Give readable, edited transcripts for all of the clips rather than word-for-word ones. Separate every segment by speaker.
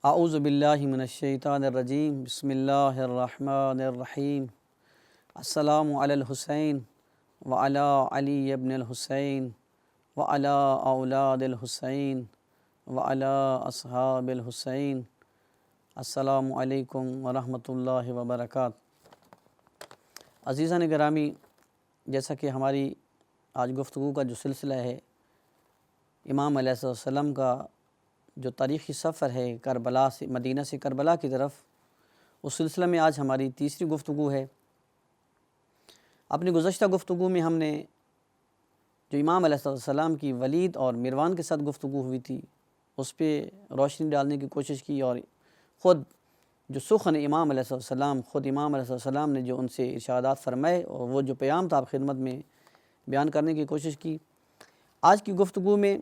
Speaker 1: اعوذ باللہ من الشیطان الرجیم بسم اللہ الرحمن الرحیم السلام علی الحسین وعلی علی ابن الحسین وعلی اولاد الحسین وعلی اصحاب الحسین السلام علیکم ورحمۃ اللہ وبرکاتہ۔ عزیزان گرامی، جیسا کہ ہماری آج گفتگو کا جو سلسلہ ہے امام علیہ السلام کا جو تاریخی سفر ہے کربلا سے مدینہ سے کربلا کی طرف، اس سلسلہ میں آج ہماری تیسری گفتگو ہے۔ اپنی گزشتہ گفتگو میں ہم نے جو امام علیہ السلام کی ولید اور مروان کے ساتھ گفتگو ہوئی تھی اس پہ روشنی ڈالنے کی کوشش کی، اور خود جو سخن امام علیہ السلام، خود امام علیہ السلام نے جو ان سے ارشادات فرمائے اور وہ جو پیام تھا آپ خدمت میں بیان کرنے کی کوشش کی۔ آج کی گفتگو میں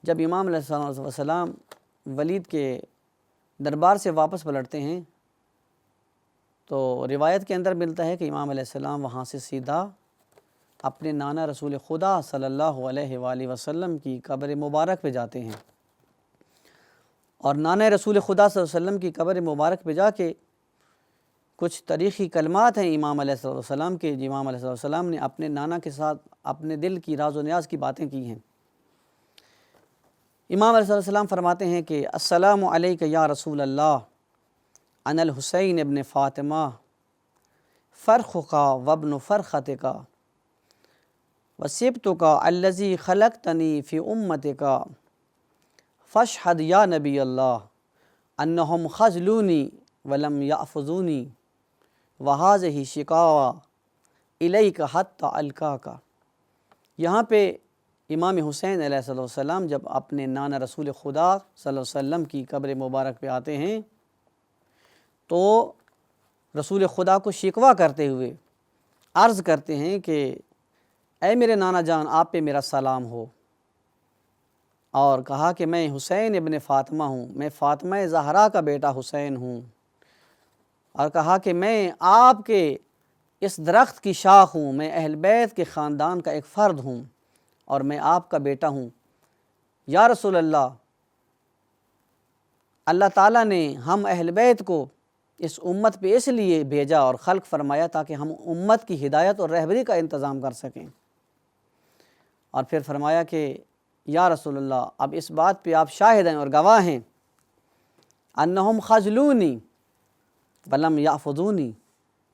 Speaker 1: جب امام علیہ السلام ولید کے دربار سے واپس پلٹتے ہیں تو روایت کے اندر ملتا ہے کہ امام علیہ السلام وہاں سے سیدھا اپنے نانا رسول خدا صلی اللہ علیہ وآلہ وسلم کی قبر مبارک پہ جاتے ہیں، اور نانا رسول خدا صلی اللہ علیہ وسلم کی قبر مبارک پہ جا کے کچھ تاریخی کلمات ہیں امام علیہ السلام کے، جو امام علیہ السلام نے اپنے نانا کے ساتھ اپنے دل کی راز و نیاز کی باتیں کی ہیں۔ امام علیہ السلام فرماتے ہیں کہ السلام علیک یا رسول اللہ، انا الحسین ابن فاطمہ، فرخک وابن فرختک، وصبتک الذی خلقتنی فی امتک، فاشہد یا نبی اللہ انہم خذلونی ولم یأخذونی، وہذہ شکاوی الیک حتی القاک۔ یہاں پہ امام حسین علیہ السلام جب اپنے نانا رسول خدا صلی اللہ علیہ وسلم کی قبر مبارک پہ آتے ہیں تو رسول خدا کو شکوہ کرتے ہوئے عرض کرتے ہیں کہ اے میرے نانا جان، آپ پہ میرا سلام ہو، اور کہا کہ میں حسین ابن فاطمہ ہوں، میں فاطمہ زہرا کا بیٹا حسین ہوں، اور کہا کہ میں آپ کے اس درخت کی شاخ ہوں، میں اہل بیت کے خاندان کا ایک فرد ہوں، اور میں آپ کا بیٹا ہوں۔ یا رسول اللہ، اللہ تعالیٰ نے ہم اہل بیت کو اس امت پہ اس لیے بھیجا اور خلق فرمایا تاکہ ہم امت کی ہدایت اور رہبری کا انتظام کر سکیں، اور پھر فرمایا کہ یا رسول اللہ، اب اس بات پہ آپ شاہد ہیں اور گواہ ہیں، انہم خذلونی ولم یأخذونی،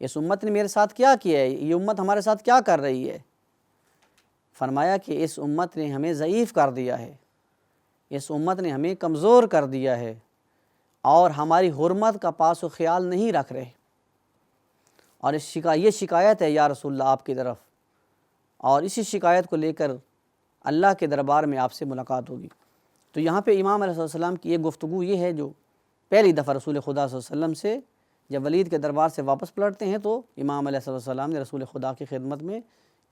Speaker 1: اس امت نے میرے ساتھ کیا کیا ہے، یہ امت ہمارے ساتھ کیا کر رہی ہے۔ فرمایا کہ اس امت نے ہمیں ضعیف کر دیا ہے، اس امت نے ہمیں کمزور کر دیا ہے، اور ہماری حرمت کا پاس و خیال نہیں رکھ رہے، اور یہ شکایت ہے یا رسول اللہ آپ کی طرف، اور اسی شکایت کو لے کر اللہ کے دربار میں آپ سے ملاقات ہوگی۔ تو یہاں پہ امام علیہ السلام کی ایک گفتگو یہ ہے جو پہلی دفعہ رسول خدا صلی اللہ علیہ وسلم سے جب ولید کے دربار سے واپس پلٹتے ہیں تو امام علیہ السلام نے رسول خدا کی خدمت میں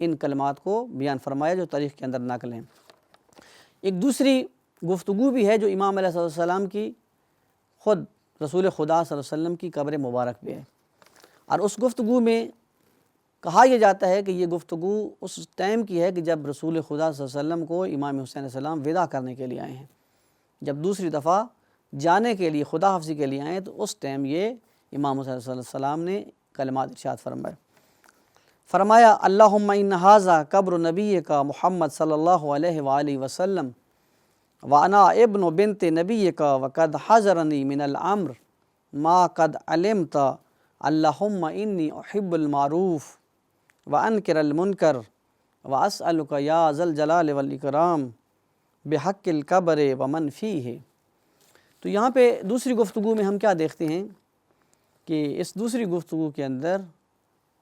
Speaker 1: ان کلمات کو بیان فرمایا جو تاریخ کے اندر نقل ہیں۔ ایک دوسری گفتگو بھی ہے جو امام علیہ السلام کی خود رسول خدا صلی اللہ علیہ وسلم کی قبر مبارک پہ ہے، اور اس گفتگو میں کہا یہ جاتا ہے کہ یہ گفتگو اس ٹائم کی ہے کہ جب رسول خدا صلی اللہ علیہ وسلم کو امام حسین علیہ السلام ودا کرنے کے لیے آئے ہیں، جب دوسری دفعہ جانے کے لیے خدا حافظی کے لیے آئے ہیں، تو اس ٹائم یہ امام حسین علیہ السلام نے کلمات ارشاد فرمائے۔ فرمایا اللہم ان ھذا قبر نبیک محمد صلی اللہ علیہ وآلہ وسلم وانا ابن بنت نبیک وقد حضرنی من الامر ما قد علمت، اللہم انی احب المعروف وانکر المنکر واسألک یا ذا الجلال والاکرام بحق القبر ومن فیہ۔ تو یہاں پہ دوسری گفتگو میں ہم کیا دیکھتے ہیں کہ اس دوسری گفتگو کے اندر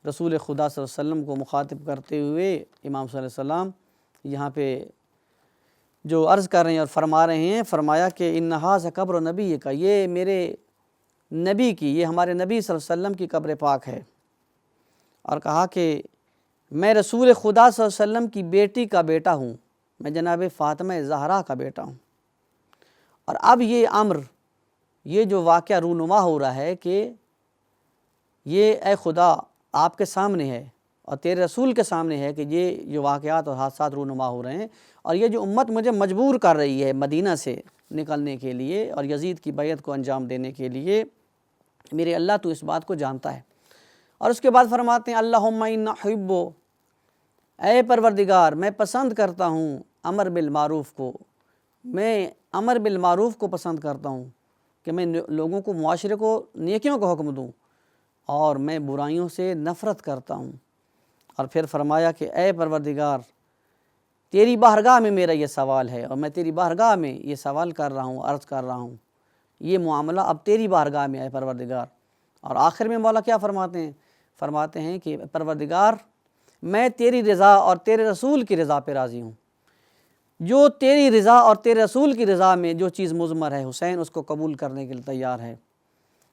Speaker 1: رسول خدا صلی اللہ علیہ وسلم کو مخاطب کرتے ہوئے امام صلی اللہ علیہ وسلم یہاں پہ جو عرض کر رہے ہیں اور فرما رہے ہیں، فرمایا کہ ان ھذا قبر نبی کا، یہ میرے نبی کی، یہ ہمارے نبی صلی اللہ علیہ وسلم کی قبر پاک ہے، اور کہا کہ میں رسول خدا صلی اللہ علیہ وسلم کی بیٹی کا بیٹا ہوں، میں جناب فاطمہ زہرا کا بیٹا ہوں۔ اور اب یہ امر، یہ جو واقعہ رونما ہو رہا ہے کہ یہ اے خدا آپ کے سامنے ہے اور تیرے رسول کے سامنے ہے کہ یہ جو واقعات اور حادثات رونما ہو رہے ہیں، اور یہ جو امت مجھے مجبور کر رہی ہے مدینہ سے نکلنے کے لیے اور یزید کی بیعت کو انجام دینے کے لیے، میرے اللہ تو اس بات کو جانتا ہے۔ اور اس کے بعد فرماتے ہیں اللہم انا احب، اے پروردگار میں پسند کرتا ہوں امر بالمعروف کو، میں امر بالمعروف کو پسند کرتا ہوں کہ میں لوگوں کو، معاشرے کو نیکیوں کا حکم دوں، اور میں برائیوں سے نفرت کرتا ہوں۔ اور پھر فرمایا کہ اے پروردگار تیری بارگاہ میں میرا یہ سوال ہے، اور میں تیری بارگاہ میں یہ سوال کر رہا ہوں، عرض کر رہا ہوں، یہ معاملہ اب تیری بارگاہ میں ہے پروردگار۔ اور آخر میں مولا کیا فرماتے ہیں کہ پروردگار میں تیری رضا اور تیرے رسول کی رضا پہ راضی ہوں، جو تیری رضا اور تیرے رسول کی رضا میں جو چیز مضمر ہے حسین اس کو قبول کرنے کے لیے تیار ہے۔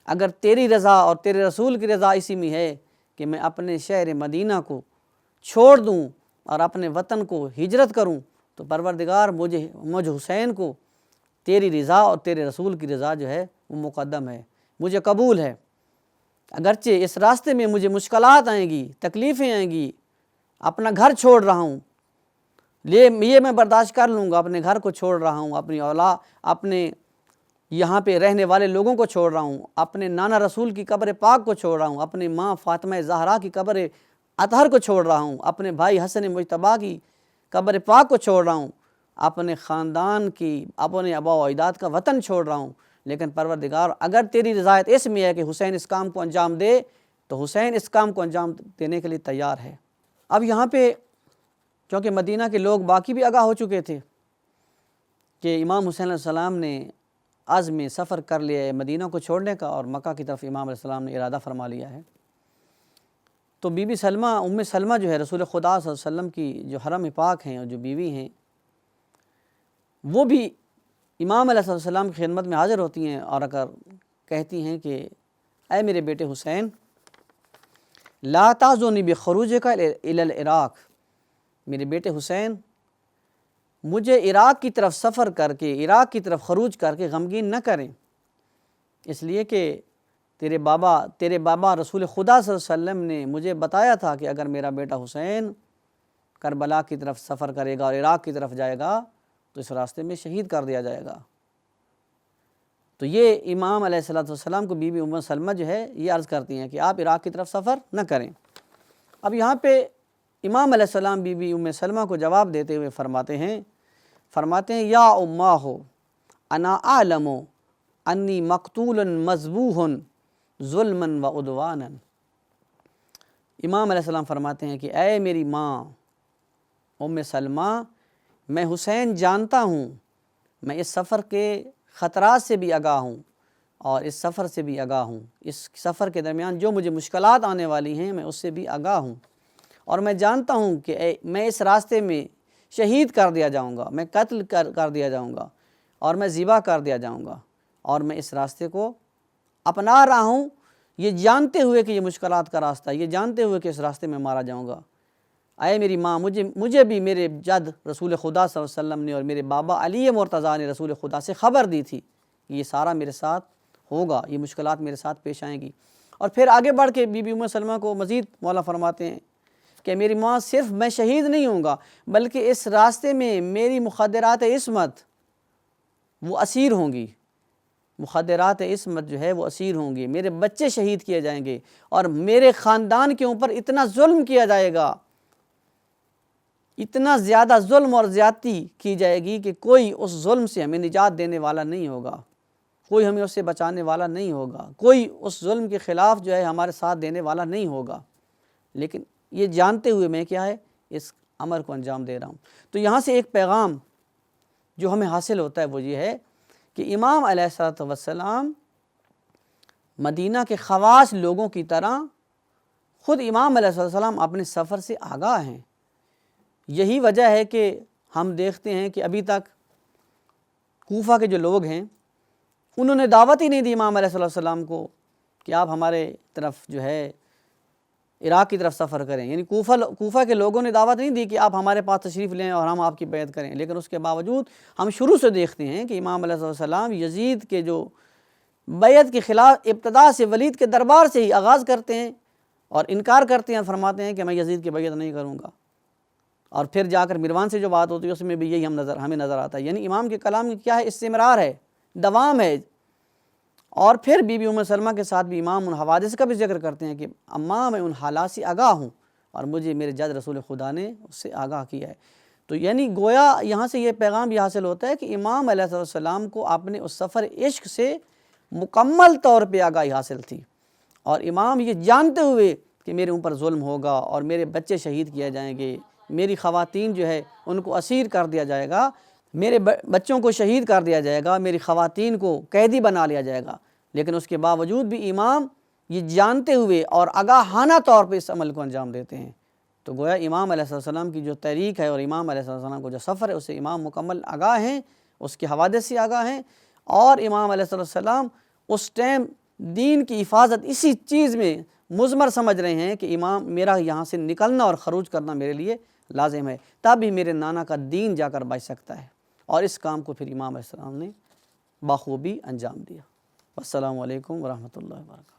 Speaker 1: اگر تیری رضا اور تیرے رسول کی رضا اسی میں ہے کہ میں اپنے شہر مدینہ کو چھوڑ دوں اور اپنے وطن کو ہجرت کروں، تو پروردگار مجھ حسین کو تیری رضا اور تیرے رسول کی رضا جو ہے وہ مقدم ہے، مجھے قبول ہے۔ اگرچہ اس راستے میں مجھے مشکلات آئیں گی، تکلیفیں آئیں گی، اپنا گھر چھوڑ رہا ہوں، یہ میں برداشت کر لوں گا، اپنے گھر کو چھوڑ رہا ہوں، اپنی اولاد، اپنے یہاں پہ رہنے والے لوگوں کو چھوڑ رہا ہوں، اپنے نانا رسول کی قبر پاک کو چھوڑ رہا ہوں، اپنی ماں فاطمہ زہرا کی قبر اطہر کو چھوڑ رہا ہوں، اپنے بھائی حسن مجتبیٰ کی قبر پاک کو چھوڑ رہا ہوں، اپنے خاندان کی، اپنے آباء و اجداد کا وطن چھوڑ رہا ہوں، لیکن پروردگار اگر تیری رضایت اس میں ہے کہ حسین اس کام کو انجام دے، تو حسین اس کام کو انجام دینے کے لیے تیار ہے۔ اب یہاں پہ چونکہ مدینہ کے لوگ باقی بھی آگاہ ہو چکے تھے کہ امام حسین علیہ السلام نے عزم سفر کر لیا ہے مدینہ کو چھوڑنے کا، اور مکہ کی طرف امام علیہ السلام نے ارادہ فرما لیا ہے، تو بی بی سلمہ، ام سلمہ جو ہے رسول خدا صلی اللہ علیہ وسلم کی جو حرم پاک ہیں اور جو بیوی ہیں، وہ بھی امام علیہ السلام کی خدمت میں حاضر ہوتی ہیں اور اگر کہتی ہیں کہ اے میرے بیٹے حسین لا تعذنی بخروجک الی العراق، میرے بیٹے حسین مجھے عراق کی طرف سفر کر کے، عراق کی طرف خروج کر کے غمگین نہ کریں، اس لیے کہ تیرے بابا رسول خدا صلی اللہ علیہ وسلم نے مجھے بتایا تھا کہ اگر میرا بیٹا حسین کربلا کی طرف سفر کرے گا اور عراق کی طرف جائے گا تو اس راستے میں شہید کر دیا جائے گا۔ تو یہ امام علیہ السلام کو بی بی ام سلمہ جو ہے یہ عرض کرتی ہیں کہ آپ عراق کی طرف سفر نہ کریں۔ اب یہاں پہ امام علیہ السلام بی بی ام سلمہ کو جواب دیتے ہوئے فرماتے ہیں یا اماہ انا اعلم انی مقتول مذبوح ظلما و عدوانا۔ امام علیہ السلام فرماتے ہیں کہ اے میری ماں ام سلمہ، میں حسین جانتا ہوں، میں اس سفر کے خطرات سے بھی آگاہ ہوں اور اس سفر سے بھی آگاہ ہوں، اس سفر کے درمیان جو مجھے مشکلات آنے والی ہیں میں اس سے بھی آگاہ ہوں، اور میں جانتا ہوں کہ میں اس راستے میں شہید کر دیا جاؤں گا، میں قتل کر دیا جاؤں گا اور میں ذبح کر دیا جاؤں گا، اور میں اس راستے کو اپنا رہا ہوں یہ جانتے ہوئے کہ یہ مشکلات کا راستہ ہے، یہ جانتے ہوئے کہ اس راستے میں مارا جاؤں گا۔ اے میری ماں، مجھے بھی میرے جد رسول خدا صلی اللہ علیہ وسلم نے اور میرے بابا علی مرتضیٰ نے رسول خدا سے خبر دی تھی کہ یہ سارا میرے ساتھ ہوگا، یہ مشکلات میرے ساتھ پیش آئیں گی۔ اور پھر آگے بڑھ کے بی بی ام سلمہ کو مزید مولا فرماتے ہیں کہ میری ماں، صرف میں شہید نہیں ہوں گا بلکہ اس راستے میں میری مخدرات عصمت وہ اسیر ہوں گی، مخدرات عصمت جو ہے وہ اسیر ہوں گی، میرے بچے شہید کیے جائیں گے، اور میرے خاندان کے اوپر اتنا ظلم کیا جائے گا، اتنا زیادہ ظلم اور زیادتی کی جائے گی کہ کوئی اس ظلم سے ہمیں نجات دینے والا نہیں ہوگا، کوئی ہمیں اس سے بچانے والا نہیں ہوگا، کوئی اس ظلم کے خلاف جو ہے ہمارے ساتھ دینے والا نہیں ہوگا، لیکن یہ جانتے ہوئے میں کیا ہے اس امر کو انجام دے رہا ہوں۔ تو یہاں سے ایک پیغام جو ہمیں حاصل ہوتا ہے وہ یہ ہے کہ امام علیہ السلام مدینہ کے خواص لوگوں کی طرح خود امام علیہ السلام اپنے سفر سے آگاہ ہیں۔ یہی وجہ ہے کہ ہم دیکھتے ہیں کہ ابھی تک کوفہ کے جو لوگ ہیں انہوں نے دعوت ہی نہیں دی امام علیہ السلام کو کہ آپ ہمارے طرف جو ہے عراق کی طرف سفر کریں، یعنی کوفہ کے لوگوں نے دعوت نہیں دی کہ آپ ہمارے پاس تشریف لیں اور ہم آپ کی بیعت کریں، لیکن اس کے باوجود ہم شروع سے دیکھتے ہیں کہ امام علیہ السلام یزید کے جو بیعت کے خلاف ابتدا سے ولید کے دربار سے ہی آغاز کرتے ہیں اور انکار کرتے ہیں اور فرماتے ہیں کہ میں یزید کی بیعت نہیں کروں گا۔ اور پھر جا کر مروان سے جو بات ہوتی ہے اس میں بھی یہی ہمیں نظر آتا ہے، یعنی امام کے کلام کیا ہے، استمرار ہے، دوام ہے۔ اور پھر بی بی ام سلمہ کے ساتھ بھی امام ان حوادث کا بھی ذکر کرتے ہیں کہ اماں میں ان حالات سے آگاہ ہوں اور مجھے میرے جد رسول خدا نے اس سے آگاہ کیا ہے۔ تو یعنی گویا یہاں سے یہ پیغام بھی حاصل ہوتا ہے کہ امام علیہ السلام کو اپنے اس سفر عشق سے مکمل طور پہ آگاہی حاصل تھی، اور امام یہ جانتے ہوئے کہ میرے اوپر ظلم ہوگا اور میرے بچے شہید کیے جائیں گے، میری خواتین جو ہے ان کو اسیر کر دیا جائے گا، میرے بچوں کو شہید کر دیا جائے گا، میری خواتین کو قیدی بنا لیا جائے گا، لیکن اس کے باوجود بھی امام یہ جانتے ہوئے اور آگاہانہ طور پہ اس عمل کو انجام دیتے ہیں۔ تو گویا امام علیہ السلام کی جو تحریک ہے اور امام علیہ السلام کو جو سفر ہے اس سے امام مکمل آگاہ ہیں، اس کے حوادث سے آگاہ ہیں، اور امام علیہ السلام اس ٹائم دین کی حفاظت اسی چیز میں مضمر سمجھ رہے ہیں کہ امام میرا یہاں سے نکلنا اور خروج کرنا میرے لیے لازم ہے، تب ہی میرے نانا کا دین جا کر بچ سکتا ہے، اور اس کام کو پھر امام علیہ السلام نے بخوبی انجام دیا۔ السلام علیکم ورحمۃ اللہ وبرکاتہ۔